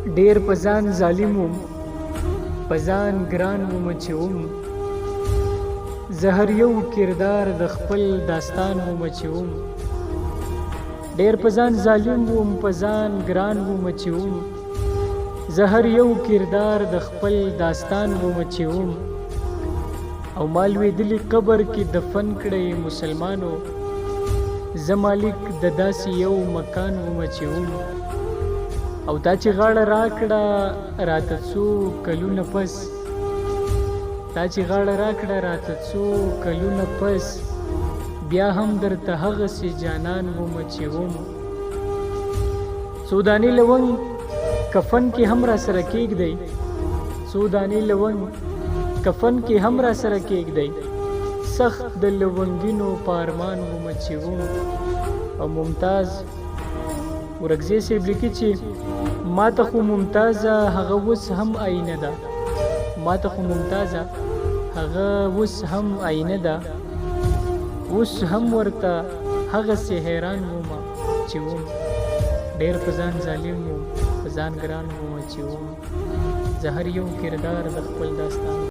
ډیر په ځان ظالم وم په ځان ګران وم چې وم زه هر یو کردار د خپل داستان وم چې وم ډیر په ځان ظالم وم په ځان ګران وم چې وم زه هر یو کردار د خپل داستان وم چې وم او ما لوېدلي قبر کې دفن کړی مسلمانو زه مالک د داسې یو مکان وم چې وم او دا چې غاړه راکړه راته څو کلونه پس دا چې غاړه راکړه راته څو کلونه پس بیا هم درته هغسې جانان وم چې وم څو دانې لونګ کفن کې هم را سره کېږدئ څو دانې لونګ کفن کې هم را سره کېږدئ سخت د لونګینو په ارمان وم چې وم او ممتاز ورکزی صاحب لیکي چې ما ته خو ممتازه هغه اوس هم آینه ده ما ته خو ممتازه هغه اوس هم آینه ده اوس هم ورته هغسې حیران وم چې وم ډېر په ځان ظالم وم په ځان ګران وم چې وم زه هر یو کردار د خپل داستان